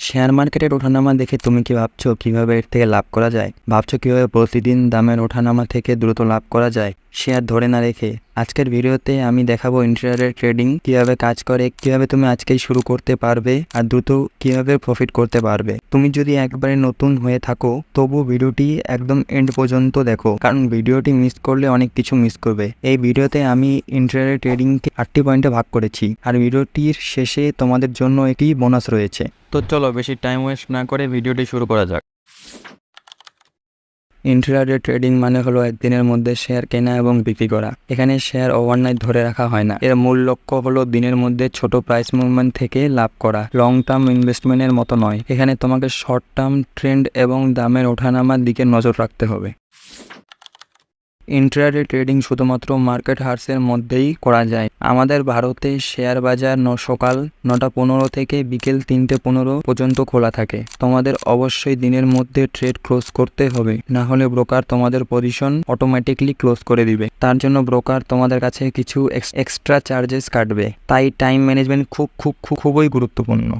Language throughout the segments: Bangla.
শেয়ার মার্কেটের ওঠানামা দেখে তুমি কি ভাবছো কিভাবে এর থেকে লাভ করা যায়? ভাবছো কিভাবে প্রতিদিন দামের ওঠানামা থেকে দ্রুত লাভ করা যায় শেয়ার ধরে না রেখে? আজকের ভিডিওতে আমি দেখাবো ইন্ট্রাডে ট্রেডিং কিভাবে কাজ করে, কিভাবে তুমি আজকেই শুরু করতে পারবে আর দ্রুত কিভাবে প্রফিট করতে পারবে। তুমি যদি একবারে নতুন হয়ে থাকো তবু ভিডিওটি একদম এন্ড পর্যন্ত দেখো, কারণ ভিডিওটি মিস করলে অনেক কিছু মিস করবে। এই ভিডিওতে আমি ইন্ট্রাডে ট্রেডিংকে 8টি পয়েন্টে ভাগ করেছি আর ভিডিওটির শেষে তোমাদের জন্য একটি বোনাস রয়েছে। তো চলো বেশি টাইম ওয়েস্ট না করে ভিডিওটি শুরু করা যাক। ইন্ট্রাডে ট্রেডিং মানে হলো একদিনের মধ্যে শেয়ার কেনা এবং বিক্রি করা। এখানে শেয়ার ওভারনাইট ধরে রাখা হয় না। এর মূল লক্ষ্য হলো দিনের মধ্যে ছোট প্রাইস মুভমেন্ট থেকে লাভ করা। লং টার্ম ইনভেস্টমেন্টের মতো নয়। এখানে তোমাকে শর্ট টার্ম ট্রেন্ড এবং দামের ওঠানামার দিকে নজর রাখতে হবে। ইন্ট্রাডে ট্রেডিং শুধুমাত্র মার্কেট হার্সের মধ্যেই করা যায়। আমাদের ভারতে শেয়ার বাজার সকাল 9টা 15 থেকে বিকেল 3টে 15 পর্যন্ত খোলা থাকে। তোমাদের অবশ্যই দিনের মধ্যে ট্রেড ক্লোজ করতে হবে, না হলে ব্রোকার তোমাদের পজিশন অটোমেটিকলি ক্লোজ করে দিবে। তার জন্য ব্রোকার তোমাদের কাছে কিছু এক্সট্রা চার্জেস কাটবে। তাই টাইম ম্যানেজমেন্ট খুবই গুরুত্বপূর্ণ।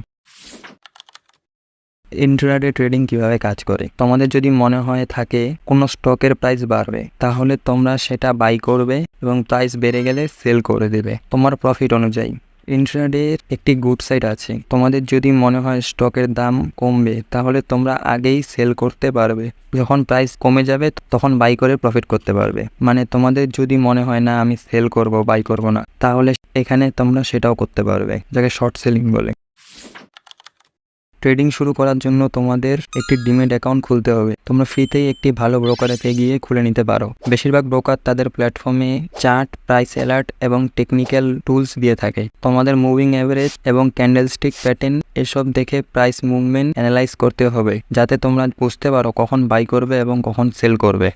ইন্ট্রাডে ট্রেডিং কিভাবে কাজ করে? তোমাদের যদি মনে হয় থাকে কোনো স্টকের প্রাইস বাড়বে, তাহলে তোমরা সেটা বাই করবে এবং প্রাইস বেড়ে গেলে সেল করে দেবে তোমার প্রফিট অনুযায়ী। ইন্ট্রাডের একটি গুড সাইড আছে। তোমাদের যদি মনে হয় স্টকের দাম কমবে, তাহলে তোমরা আগেই সেল করতে পারবে। যখন প্রাইস কমে যাবে তখন বাই করে প্রফিট করতে পারবে। মানে তোমাদের যদি মনে হয় না আমি সেল করব, বাই করব না, তাহলে এখানে তোমরা সেটাও করতে পারবে, যাকে শর্ট সেলিং বলে। ট্রেডিং শুরু করার জন্য তোমাদের একটি ডিমেট অ্যাকাউন্ট খুলতে হবে। তোমরা ফ্রিতেই একটি ভালো ব্রোকারেতে গিয়ে খুলে নিতে পারো। বেশিরভাগ ব্রোকার তাদের প্ল্যাটফর্মে চার্ট, প্রাইস অ্যালার্ট এবং টেকনিক্যাল টুলস দিয়ে থাকে। তোমাদের মুভিং অ্যাভারেজ এবং ক্যান্ডেলস্টিক প্যাটার্ন এসব দেখে প্রাইস মুভমেন্ট অ্যানালাইজ করতে হবে, যাতে তোমরা বুঝতে পারো কখন বাই করবে এবং কখন সেল করবে।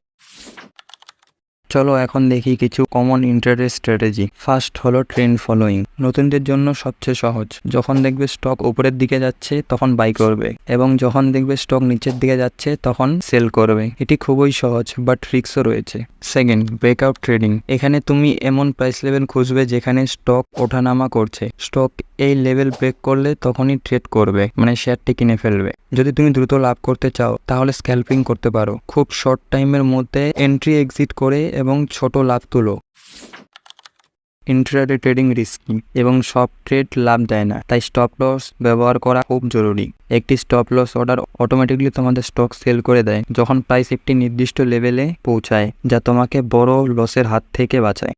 চলো এখন দেখি কিছু কমন ইন্ট্রাডে স্ট্র্যাটেজি। ফার্স্ট হলো ট্রেন্ড ফলোয়িং। নতুনদের জন্য সবচেয়ে সহজ। যখন দেখবে স্টক উপরের দিকে যাচ্ছে তখন বাই করবে, এবং যখন দেখবে স্টক নিচের দিকে যাচ্ছে তখন সেল করবে। এটি খুবই সহজ, বাট রিস্কও রয়েছে। Second, breakout trading. এখানে তুমি এমন প্রাইস লেভেল খুঁজবে যেখানে স্টক ওঠানামা করছে। স্টক এই লেভেল ব্রেক করলে তখনই ট্রেড করবে, মানে শেয়ারটি কিনে ফেলবে। যদি তুমি দ্রুত লাভ করতে চাও তাহলে স্ক্যাল্পিং করতে পারো। খুব শর্ট টাইমের মধ্যে এন্ট্রি এক্সিট করে এবং ছোট লাভ তুলো। ইন্ট্রাডে ট্রেডিং রিস্কি এবং সব ট্রেড লাভ দেয় না, তাই স্টপ লস ব্যবহার করা খুব জরুরি। একটি স্টপ লস অর্ডার অটোমেটিকলি তোমাদের স্টক সেল করে দেয় যখন প্রাইস একটি নির্দিষ্ট লেভেলে পৌঁছায়, যা তোমাকে বড় লসের হাত থেকে বাঁচায়।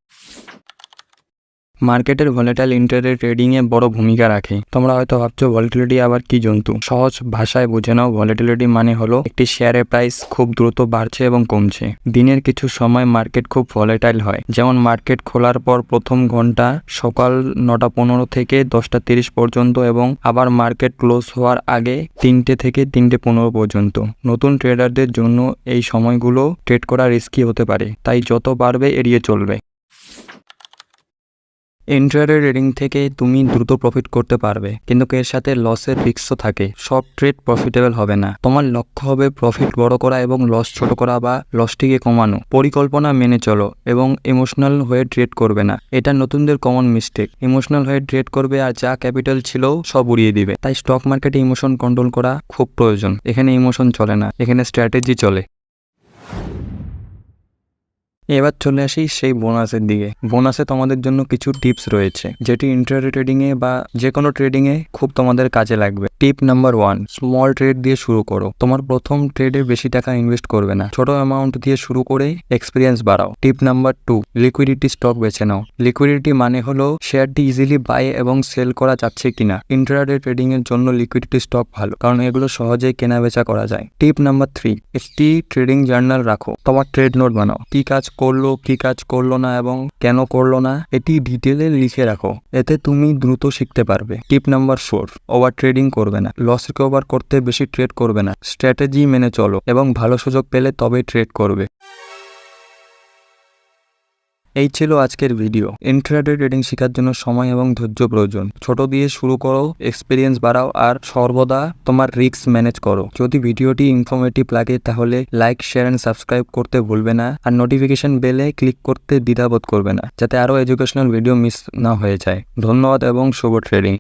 মার্কেটের ভলেটাইল ইন্ট্রাডে ট্রেডিংয়ে বড় ভূমিকা রাখে। তোমরা হয়তো ভাবছো ভলেটিলিটি আবার কি জন্তু। সহজ ভাষায় বুঝে নাও, ভলেটিলিটি মানে হলো একটি শেয়ারের প্রাইস খুব দ্রুত বাড়ছে এবং কমছে। দিনের কিছু সময় মার্কেট খুব ভলেটাইল হয়, যেমন মার্কেট খোলার পর প্রথম ঘন্টা সকাল 9টা 15 থেকে 10টা 30 পর্যন্ত, এবং আবার মার্কেট ক্লোজ হওয়ার আগে 3টে থেকে 3টে 15 পর্যন্ত। নতুন ট্রেডারদের জন্য এই সময়গুলো ট্রেড করা রিস্কি হতে পারে, তাই যত পারবে এড়িয়ে চলবে। ইন্ট্রাডে ট্রেডিং থেকে তুমি দ্রুত প্রফিট করতে পারবে, কিন্তু এর সাথে লসের রিস্কও থাকে। সব ট্রেড প্রফিটেবল হবে না। তোমার লক্ষ্য হবে প্রফিট বড় করা এবং লস ছোট করা বা লসটিকে কমানো। পরিকল্পনা মেনে চলো এবং ইমোশনাল হয়ে ট্রেড করবে না। এটা নতুনদের কমন মিস্টেক। ইমোশনাল হয়ে ট্রেড করবে আর যা ক্যাপিটাল ছিল সব উড়িয়ে দিবে। তাই স্টক মার্কেটে ইমোশন কন্ট্রোল করা খুব প্রয়োজন। এখানে ইমোশন চলে না, এখানে স্ট্র্যাটেজি চলে। এবার চলে আসি সেই বোনাসের দিকে। বোনাসে তোমাদের জন্য কিছু টিপস রয়েছে, যেটি ইন্ট্রাডে ট্রেডিংয়ে বা যে কোনো ট্রেডিংয়ে খুব তোমাদের কাজে লাগবে। টিপ নাম্বার 1, স্মল ট্রেড দিয়ে শুরু করো। তোমার প্রথম ট্রেডে বেশি টাকা ইনভেস্ট করবে না, ছোট অ্যামাউন্ট দিয়ে শুরু করে এক্সপিরিয়েন্স বাড়াও। টিপ নাম্বার 2, লিকুইডিটি স্টক বেছে নাও। লিকুইডিটি মানে হলো শেয়ারটি ইজিলি বাই এবং সেল করা যাচ্ছে কিনা। ইন্ট্রাডে ট্রেডিং এর জন্য লিকুইডিটি স্টক ভালো, কারণ এগুলো সহজেই কেনা বেচা করা যায়। টিপ নাম্বার 3, একটি ট্রেডিং জার্নাল রাখো। তোমার ট্রেড নোট বানাও। কি কাজ করলো, কি কাজ করলো না এবং কেন করলো না, এটি ডিটেলে লিখে রাখো। এতে তুমি দ্রুত শিখতে পারবে। টিপ নাম্বার 4, ওভার ট্রেডিং করবে না। লস রিকভার করতে বেশি ট্রেড করবে না। স্ট্র্যাটেজি মেনে চলো এবং ভালো সুযোগ পেলে তবেই ট্রেড করবে। এই ছিল আজকের ভিডিও। ইন্ট্রাডে ট্রেডিং শেখার জন্য সময় এবং ধৈর্য প্রয়োজন। ছোট দিয়ে শুরু করো, এক্সপিরিয়েন্স বাড়াও আর সর্বদা তোমার রিস্ক ম্যানেজ করো। যদি ভিডিওটি ইনফরমেটিভ লাগে তাহলে লাইক, শেয়ার এন্ড সাবস্ক্রাইব করতে ভুলবে না, আর নোটিফিকেশন বেলে ক্লিক করতে দ্বিধাবোধ করবে না, যাতে আরও এডুকেশনাল ভিডিও মিস না হয়ে যায়। ধন্যবাদ এবং শুভ ট্রেডিং।